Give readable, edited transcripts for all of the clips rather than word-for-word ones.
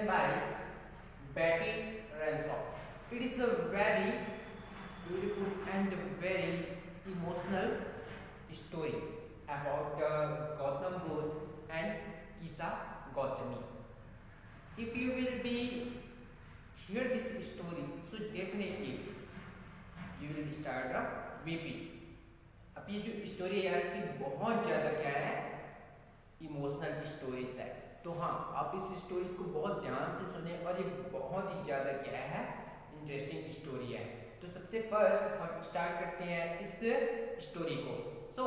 by Betty Ransom. It is a very beautiful and very emotional story about Gautam Buddha and Kisa Gautami. If you will be hear this story, so definitely you will start weeping. अब ये जो story है यार कि बहुत ज़्यादा क्या है, इमोशनल स्टोरीज है। तो हाँ, आप इस स्टोरीज को बहुत ध्यान से सुने और ये बहुत ही ज़्यादा क्या है, इंटरेस्टिंग स्टोरी है। तो सबसे फर्स्ट हम स्टार्ट करते हैं इस स्टोरी को। So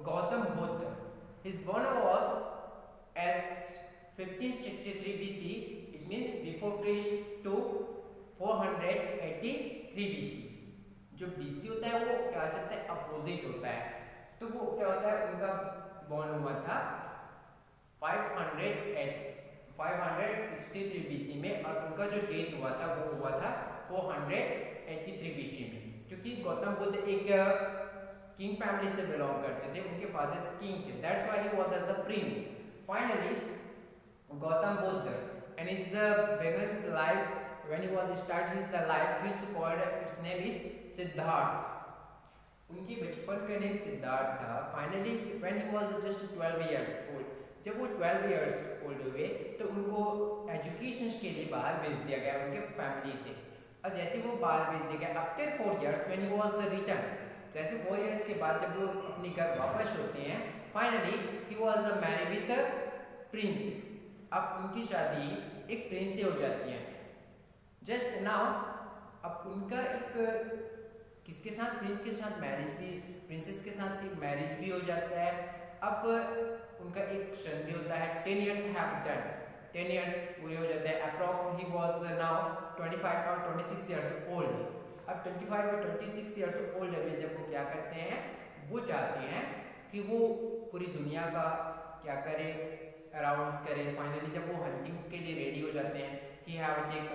Gautam Buddha, his birth was as 1563 BC, it means before Christ, to 483 BC। जो BC होता है वो क्या सकता है, अपोजिट होता है। तो वो क्या होता है, उनका बॉर्न हुआ था 563 BC में और उनका जो डेथ हुआ था वो हुआ था 483 BC में। क्योंकि गौतम बुद्ध एक किंग फैमिली से बिलोंग करते थे, उनके फादर किंग थे, that's why he was as a prince. Finally Gautam Buddha and is the begins life when he was start his the life which called its name is Siddharth. उनकी बचपन का नेम सिद्धार्थ था। Finally when he was just 12 years old, जब वो 12 years old हुए तो उनको education के लिए बाहर भेज दिया गया उनके फैमिली से। और जैसे वो बाहर भेज दिया गया, after 4 years when he was the return, जैसे 4 years के बाद जब वो अपने घर वापस होते हैं, finally he was married with a princess। अब उनकी शादी एक प्रिंस से हो जाती है। जस्ट नाउ अब उनका एक किसके साथ, प्रिंस के साथ मैरिज भी, प्रिंसेस के साथ एक मैरिज भी हो जाता है। अब उनका एक सन भी होता है। 10 years have done, 10 years पूरे हो जाते हैं। अप्रॉक्स ही वाज नाउ 25 और 26 years old। अब 25 और 26 years old में जब वो क्या करते हैं, वो चाहते हैं कि वो पूरी दुनिया का क्या करे, अराउंड्स करे। फाइनली जब वो हंटिंग्स के लिए रेडी हो जाते हैं, ही हैव टेक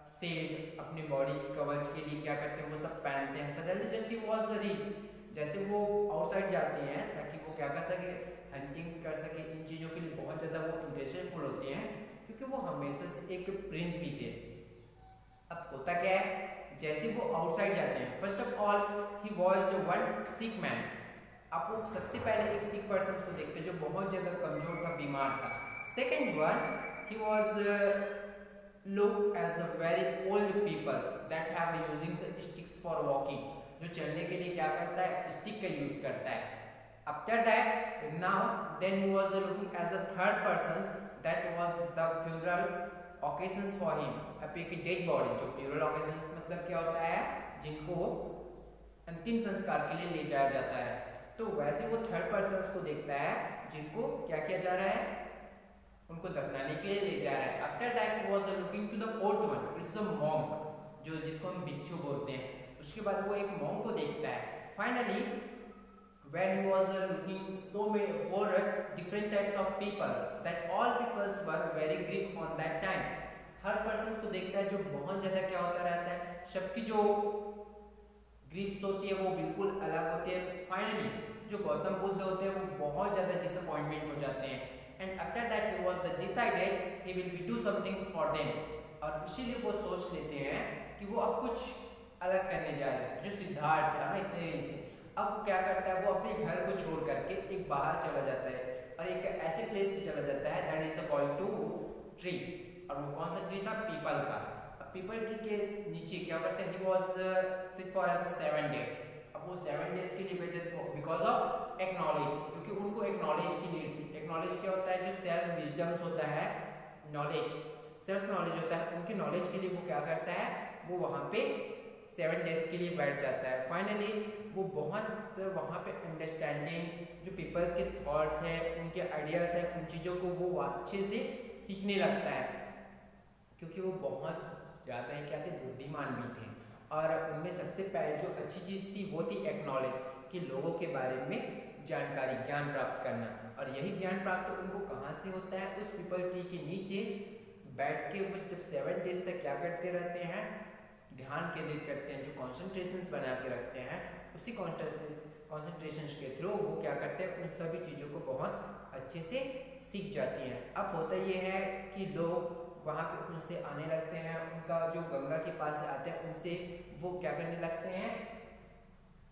सेल अपनी बॉडी कवच के लिए क्या करते हैं, वो सब पहनते हैं। Suddenly just he was the reel, जैसे वो आउटसाइड जाते हैं ताकि वो क्या कर सके, हंटिंग्स कर सके। इन चीज़ों के लिए बहुत ज़्यादा वो इंटरेस्टेड होते हैं क्योंकि वो हमेशा से एक प्रिंस भी थे। अब होता क्या है, जैसे वो आउटसाइड जाते हैं, first of all he was the one sick man. आप वो सबसे पहले एक सिक पर्सन को देखते जो बहुत ज़्यादा कमजोर था, बीमार था। Second one, he was look as a very old people that have using sticks for walking, जो चलने के लिए क्या करता है, स्टिक का यूज करता है। After that, now then he was looking as the third person, that was the funeral occasions for him। अब एक डेड बॉडी, जो funeral occasions मतलब क्या होता है, जिनको अंतिम संस्कार के लिए ले जाया जाता है। तो वैसे वो थर्ड पर्सन को देखता है जिनको क्या किया जा रहा है, उनको दफनाने के लिए ले जा रहा है। After that he was looking to the fourth one, it's a monk, जो जिसको हम भिक्षु बोलते हैं। उसके बाद वो एक मॉन्क को देखता है। Finally when he was looking so many for different types of peoples, that all peoples were very grief on that time. हर पर्सन को देखता है जो बहुत ज्यादा क्या होता रहता है, सबकी जो ग्रीफ्स होती है वो बिल्कुल अलग होती है। फाइनली जो गौतम बुद्ध होते हैं वो बहुत ज्यादा डिसअपॉइंटमेंट हो जाते हैं। And after that he was decided he will be do some things for them, और इसीलिए वो सोच लेते हैं कि वो अब कुछ अलग करने जा रहे हैं। जो सिद्धार्थ था ना इतने दिन से, अब क्या करता है, वो अपने घर को छोड़ करके एक बाहर चला जाता है और एक ऐसे प्लेस पे चला जाता है that is called to tree. और वो कौन सा ट्री था, पीपल का। अब पीपल ट्री के नीचे क्या करता है, he was sit for as 7 days। अब वो 7 days के लिए भेजे बिकॉज ऑफ एक्नॉलेज, क्योंकि उनको एक्नॉलेज की नीड थी। एक्नॉलेज क्या होता है, जो सेल्फ विजडम्स होता है, नॉलेज, सेल्फ नॉलेज होता है, उनकी नॉलेज के लिए वो क्या करता है, वो वहाँ पे 7 days के लिए बैठ जाता है। फाइनली वो बहुत वहाँ पे अंडरस्टैंडिंग, जो पीपल्स के थॉट्स है, उनके आइडियाज है, उन चीज़ों को वो अच्छे से सीखने लगता है। क्योंकि वो बहुत ज़्यादा क्या थे, बुद्धिमान भी थे। और उनमें सबसे पहले जो अच्छी चीज़ थी वो थी एक्नॉलेज, कि लोगों के बारे में जानकारी, ज्ञान प्राप्त करना। और यही ज्ञान प्राप्त उनको कहाँ से होता है, उस पीपल ट्री के नीचे बैठ के बस जब 7 days तक क्या करते रहते हैं, ध्यान केंद्रित करते हैं, जो कॉन्सेंट्रेशन बना के रखते हैं, उसी कॉन्सेंट्रेशन के थ्रू वो क्या करते हैं, उन सभी चीज़ों को बहुत अच्छे से सीख जाती हैं। अब होता ये है कि लोग वहाँ पे उनसे आने लगते हैं, उनका जो गंगा के पास आते हैं उनसे वो क्या करने लगते हैं,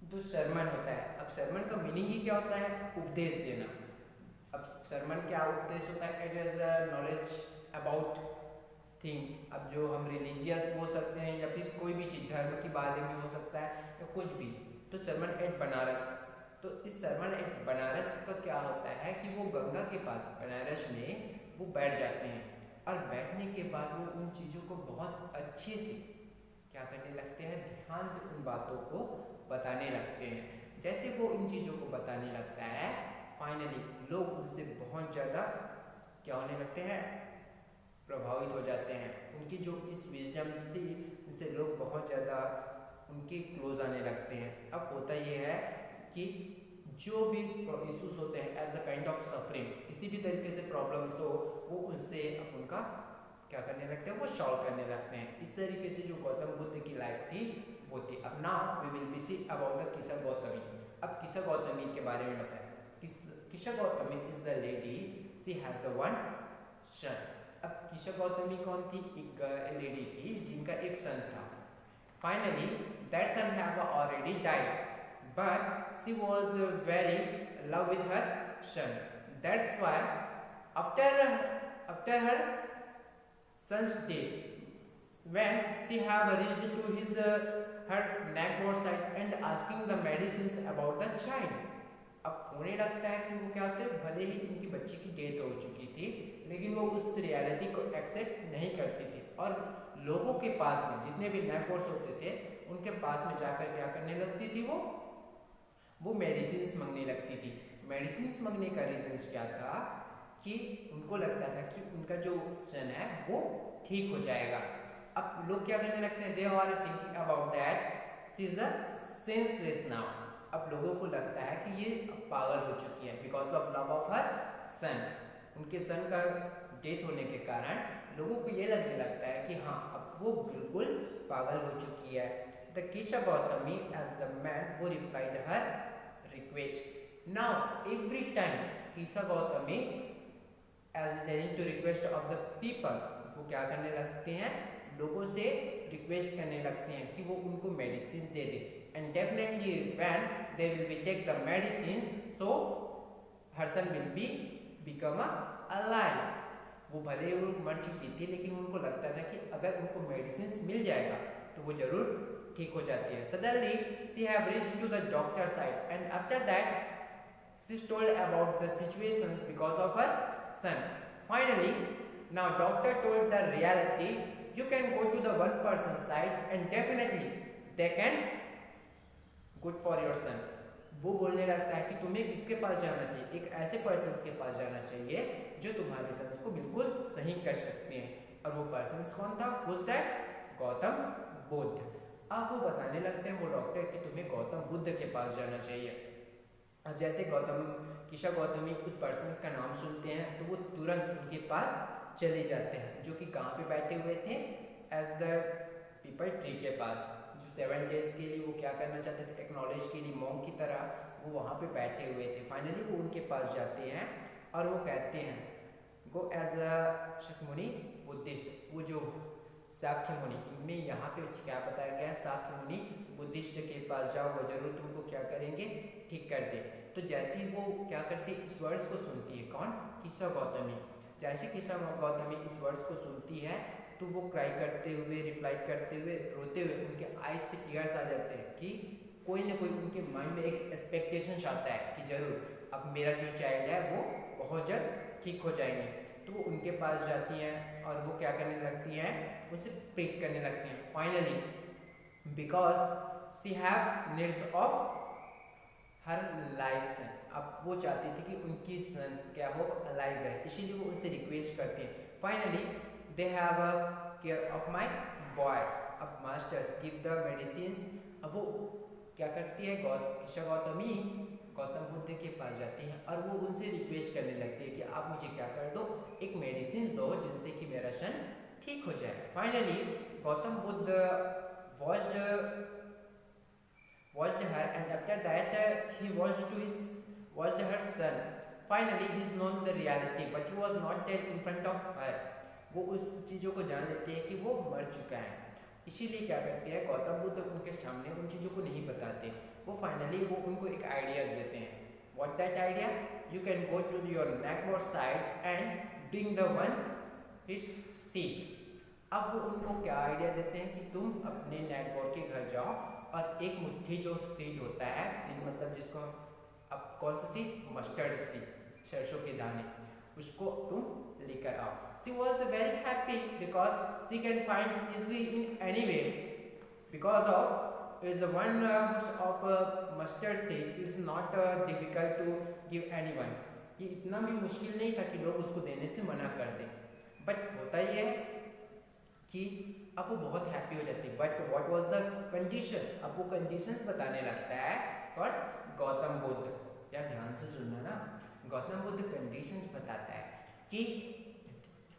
जो सरमन होता है। अब सरमन का मीनिंग ही क्या होता है, उपदेश देना। अब सरमन क्या उपदेश होता है, it is knowledge about things. अब जो हम रिलीजियस हो सकते हैं या फिर कोई भी चीज़ धर्म के बारे में हो सकता है या कुछ भी। तो सरमन एट बनारस, तो इस सरमन एट बनारस का क्या होता है कि वो गंगा के पास बनारस में वो बैठ जाते हैं और बैठने के बाद वो उन चीज़ों को बहुत अच्छे से क्या करने लगते हैं, ध्यान से उन बातों को बताने लगते हैं। जैसे वो इन चीज़ों को बताने लगता है, फाइनली लोग उनसे बहुत ज़्यादा क्या होने लगते हैं, प्रभावित हो जाते हैं। उनकी जो इस विजडम से लोग बहुत ज़्यादा उनके क्लोज आने लगते हैं। अब होता ये है कि जो भी इश्यूज होते हैं as a kind of suffering, किसी भी तरीके से प्रॉब्लम्स हो वो उनसे अब उनका क्या करने लगते हैं, वो सॉल्व करने लगते हैं। इस तरीके से जो गौतम बुद्ध की लाइफ थी वो थी। अब now we will be see about the Kisa Gautami. अब किसा गौतमी के बारे में बताएं। Kisa Gotami is the lady, she has a one son. अब किसा गौतमी कौन थी, एक लेडी थी जिनका एक सन था। Finally that son have already died but she was very in love with her son. That's why after her son's death, when she have reached to his her neckboard side and asking the medicines about the child. अब होने लगता है कि वो क्या होते हैं, भले ही उनकी बच्ची की डेथ हो चुकी थी लेकिन वो उस रियलिटी को एक्सेप्ट नहीं करती थी और लोगों के पास में जितने भी नेकबोर्ड्स होते थे उनके पास में जाकर क्या करने लगती थी, वो मेडिसिन मांगने लगती थी। मेडिसिन मांगने का रीजन क्या था कि उनको लगता था कि उनका जो सन है वो ठीक हो जाएगा। अब लोग क्या करने लगते हैं, they are thinking about that she is a senseless now. अब लोगों को लगता है कि ये पागल हो चुकी है because of love of her son. उनके सन का डेथ होने के कारण लोगों को ये लगने लगता है कि हाँ अब वो बिल्कुल पागल हो चुकी है। The Kisha Gautami as the man who replied her request. Now every time Kisha Gautami as telling to request of the peoples, वो क्या करने लगते हैं, लोगों से रिक्वेस्ट करने लगते हैं कि वो उनको मेडिसिन दे दे। And definitely when they will be take the medicine so her son will be become alive. वो भले वो मर चुकी थी लेकिन उनको लगता था कि अगर उनको मेडिसिन मिल जाएगा तो वो जरूर ठीक हो जाती है। Suddenly she have reached to the doctor side and after that she told about the situations because of her son. Finally now doctor told the reality, you can go to the one person side and definitely they can good for your son. वो बोलने लगता है कि तुम्हें किसके पास जाना चाहिए, एक ऐसे पर्सन के पास जाना चाहिए जो तुम्हारे सन्स को बिल्कुल सही कर सकते हैं। और वो पर्सन कौन था, was that गौतम बुद्ध। अब वो बताने लगते हैं वो डॉक्टर कि तुम्हें गौतम बुद्ध के पास जाना चाहिए। अब जैसे किशा गौतमी उस पर्सन का नाम सुनते हैं तो वो तुरंत उनके पास चले जाते हैं, जो कि कहाँ पे बैठे हुए थे, एज द पीपल ट्री के पास, जो 7 डेज के लिए वो क्या करना चाहते थे, एक्नॉलेज के लिए मॉन्क की तरह वो वहाँ पे बैठे हुए थे। फाइनली वो उनके पास जाते हैं और वो कहते हैं गो एज अ शकमुनि बुद्धिस्ट। वो जो साख्य मुनि, इनमें यहाँ पे क्या बताया गया है, साख्य मुनि बुद्धिस्ट के पास जाओ, वो जरूर तुमको क्या करेंगे, ठीक कर दे। तो जैसे ही वो क्या करती है, इस वर्ड्स को सुनती है, कौन, किशा गौतमी। जैसे किशा गौतमी इस वर्ड्स को सुनती है तो वो क्राई करते हुए, रिप्लाई करते हुए, रोते हुए, उनके आईज पे टीयर्स आ जाते हैं कि कोई ना कोई उनके माइंड में एक एक्सपेक्टेशन आता है कि जरूर अब मेरा जो चाइल्ड है वो बहुत जल्द ठीक हो जाएंगे। तो वो उनके पास जाती हैं और वो क्या करने लगती हैं, उसे प्रेक करने लगती हैं। Finally because she have needs of her life son, अब वो चाहती थी कि उनकी सन क्या हो, अलाइव है, इसीलिए वो उनसे रिक्वेस्ट करती है। Finally they have a care of my boy. अब मास्टर्स गिव द मेडिसिन। अब वो क्या करती है, किशा गौतमी गौतम बुद्ध के पास जाती हैं और वो उनसे रिक्वेस्ट करने लगती है कि आप मुझे क्या कर दो, एक मेडिसिन दो जिनसे कि मेरा सन ठीक हो जाए। Finally Gautam Buddha watched her and after that he watched her son. Finally he is known the reality but he was not there in front of her. वो उस चीज़ों को जान लेते हैं कि वो मर चुका है। इसीलिए क्या करते हैं गौतम बुद्ध उनके सामने उन चीज़ों को नहीं बताते, वो फाइनली वो उनको एक आइडियाज देते हैं। What that idea, you can go to your neighbourhood side and bring the one his seat. अब वो उनको क्या आइडिया देते हैं कि तुम अपने नेकबोर्ड के घर जाओ और एक मुट्ठी जो सीड होता है, सीड मतलब जिसको अब कौन सी सीड, मस्टर्ड सीड, सरसों के दाने, उसको तुम लेकर आओ। She was very happy because she can find easily in any way because of is one bush of mustard seed. It's not difficult to give anyone. ये इतना भी मुश्किल नहीं था कि लोग उसको देने से मना कर दें, बट होता ये है कि अब वो बहुत हैप्पी हो जाती है। But what was the condition, अब वो कंडीशंस बताने लगता है और गौतम बुद्ध, यार ध्यान से सुनना ना, गौतम बुद्ध कंडीशंस बताता है कि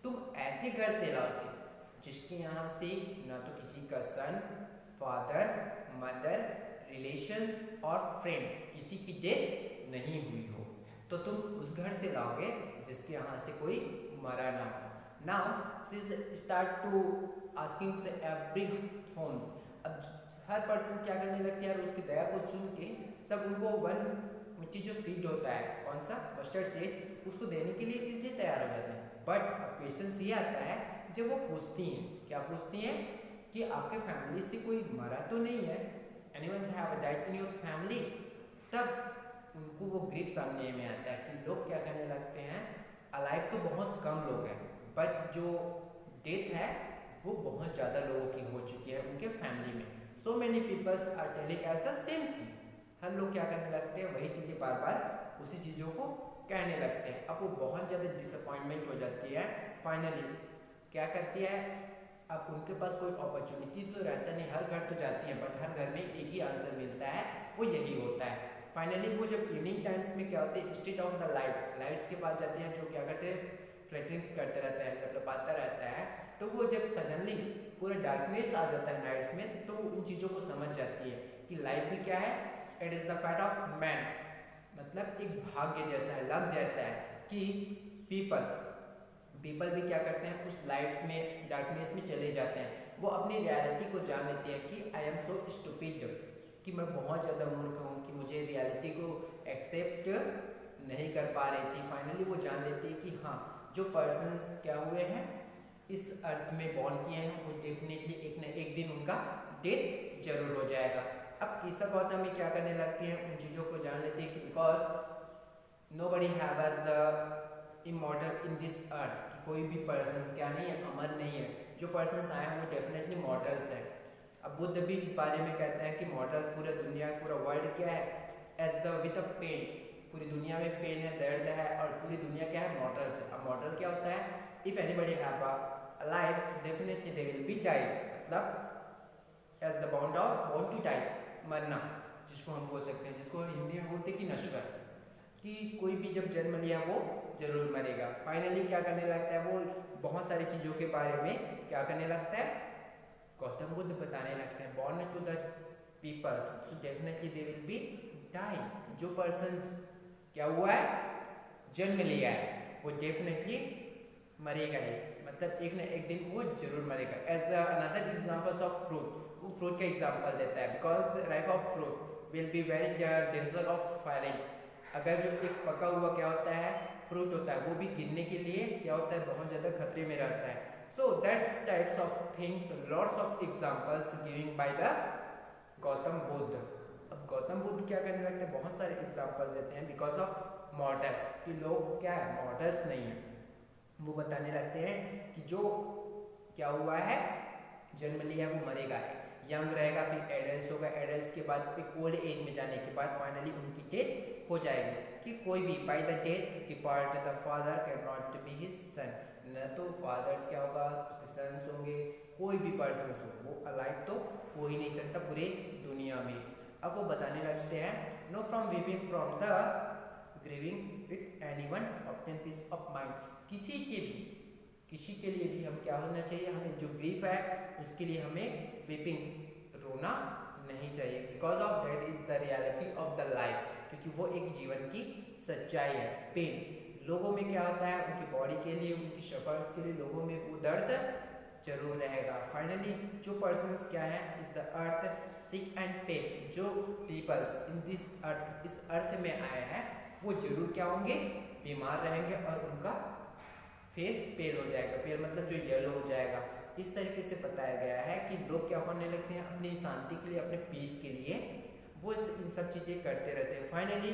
तुम ऐसे घर से लाओ से जिसके यहाँ से ना तो किसी का सन, फादर, मदर, रिलेशंस और फ्रेंड्स किसी की डेथ नहीं हुई हो, तो तुम उस घर से लाओगे जिसके यहाँ से कोई मरा ना हो। Now she start to asking से एवरी होम्स, अब हर पर्सन क्या करने लगते हैं, उसकी दया को सुन के सब उनको वन मिट्टी जो सीड होता है, कौन सा, मस्टर्ड सीड, उसको देने के लिए इसलिए तैयार हो जाते हैं। बट अब क्वेश्चन ये आता है जब वो पूछती हैं, क्या पूछती हैं कि आपके फैमिली से कोई मरा तो नहीं है, anyone have died in your family, तब उनको वो ग्रिप सामने में आता है कि लोग क्या कहने लगते हैं, अलाइव तो बहुत कम लोग हैं बट जो डेथ है वो बहुत ज़्यादा लोगों की हो चुकी है उनके फैमिली में। So many peoples are telling as the same thing, हर लोग क्या करने लगते हैं, वही चीज़ें बार बार उसी चीज़ों को कहने लगते हैं। अब वो बहुत ज़्यादा डिसअपॉइंटमेंट हो जाती है। फाइनली क्या करती है, अब उनके पास कोई अपॉर्चुनिटी तो रहता नहीं, हर घर तो जाती है बट हर घर में एक ही आंसर मिलता है, वो यही होता है। फाइनली वो जब इवनिंग टाइम्स में क्या होते हैं, इंस्टेड ऑफ द लाइट्स के पास जाती हैं जो क्या करते हैं, फ्लैटरिंग्स करते रहता है, मतलब आता रहता है, तो वो जब सडनली पूरा डार्कनेस आ जाता है नाइट्स में, तो उन चीज़ों को समझ जाती है कि लाइफ भी क्या है, it is the fat of man, मतलब एक भाग्य जैसा है, लक जैसा है कि पीपल भी क्या करते हैं, उस लाइट्स में, डार्कनेस में चले जाते हैं, वो अपनी रियलिटी को जान लेते हैं कि आई एम सो स्टूपिड, कि मैं बहुत ज़्यादा मूर्ख हूँ, कि मुझे रियलिटी को एक्सेप्ट नहीं कर पा रही थी। फाइनली वो जान लेती है कि हाँ, जो पर्सन्स क्या हुए हैं, इस अर्थ में बॉर्न किए हैं, वो डेफिनेटली एक न एक दिन उनका डेथ जरूर हो जाएगा। अब किस्सा गौतम में क्या करने लगती है, उन चीज़ों को जान लेती है कि because nobody has the immortal in this अर्थ, कि कोई भी पर्सन्स क्या नहीं है, अमर नहीं है, जो पर्सन्स आए हैं वो डेफिनेटली मॉर्टल्स है। अब बुद्ध भी इस बारे में कहते हैं कि मॉर्टल्स, पूरा दुनिया, पूरा वर्ल्ड क्या है, as the with a pain, पूरी दुनिया में पेन है, दर्द है, और पूरी दुनिया क्या है, मॉर्टल्स है। अब मॉर्टल क्या होता है, if anybody have a life definitely they will be die, मतलब as the bound of born to die, मरना जिसको हम बोल सकते हैं, जिसको हिंदी में बोलते हैं कि नश्वर, कि कोई भी जब जन्म लिया वो जरूर मरेगा। फाइनली क्या करने लगता है, वो बहुत सारी चीज़ों के बारे में क्या करने लगता है, गौतम बुद्ध बताने लगते हैं, born to the peoples so definitely they will be die, जो पर्सन क्या हुआ है, जन्म लिया है, वो डेफिनेटली मरेगा ही, मतलब एक न एक दिन वो जरूर मरेगा। As the another examples of fruit, वो फ्रूट का एग्जांपल देता है, because ripe of fruit will be very danger of falling, अगर जो एक पका हुआ क्या होता है, फ्रूट होता है, वो भी गिरने के लिए क्या होता है, बहुत ज़्यादा खतरे में रहता है। So that's types of things, lots of examples given by the Gautam Buddha. अब गौतम बुद्ध क्या करने लगते हैं, बहुत सारे एग्जांपल्स देते हैं बिकॉज ऑफ मॉर्टल्स, कि लोग क्या है, मॉर्टल्स नहीं है, वो बताने लगते हैं कि जो क्या हुआ है, जन्म लिया वो मरेगा, यंग रहेगा, फिर एडल्ट होगा, एडल्ट के बाद एक ओल्ड एज में जाने के बाद फाइनली उनकी डेथ हो जाएगी, कि कोई भी by the death depart the father can not be his son, न तो फादर्स क्या होगा, उसके सन्स होंगे, कोई भी पर्सन हो, वो अलाइव तो हो ही नहीं सकता पूरे दुनिया में। अब वो बताने लगते हैं, no from weeping from the grieving with anyone obtain peace of mind, किसी के लिए भी हम क्या होना चाहिए, हमें जो ग्रीफ है उसके लिए हमें वीपिंग्स, रोना नहीं चाहिए, because of that is the reality of the life, क्योंकि वो एक जीवन की सच्चाई है। पेन, लोगों में क्या होता है, उनकी बॉडी के लिए, उनकी शफर्स के लिए लोगों में वो दर्द जरूर रहेगा। फाइनली जो पर्सन्स क्या है, is the earth sick and pain, जो पीपल्स इन दिस अर्थ, इस अर्थ में आए हैं, वो जरूर क्या होंगे, बीमार रहेंगे और उनका फेस पेल हो जाएगा। पेल मतलब जो येलो हो जाएगा। इस तरीके से बताया गया है कि लोग क्या होने लगते हैं, अपनी शांति के लिए, अपने पीस के लिए वो इन सब चीज़ें करते रहते हैं। फाइनली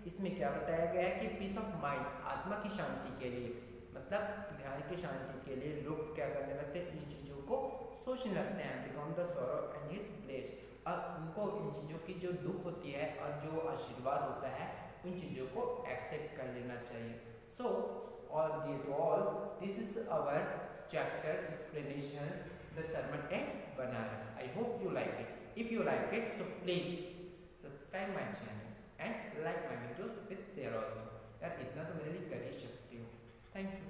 इसमें क्या बताया गया है कि पीस ऑफ माइंड, आत्मा की शांति के लिए, मतलब ध्यान की शांति के लिए लोग क्या करने लगते हैं, इन चीज़ों को सोचने लगते हैं। Become the sorrow and his blaze, और उनको इन चीज़ों की जो दुख होती है और जो आशीर्वाद होता है, उन चीज़ों को एक्सेप्ट कर लेना चाहिए। सो all this is our chapter explanations, the sermon at Banaras. I hope you like it. If you like it, so please subscribe my channel and like my videos with share also. यार इतना तो मेरे लिए कर ही सकते हो। Thank you.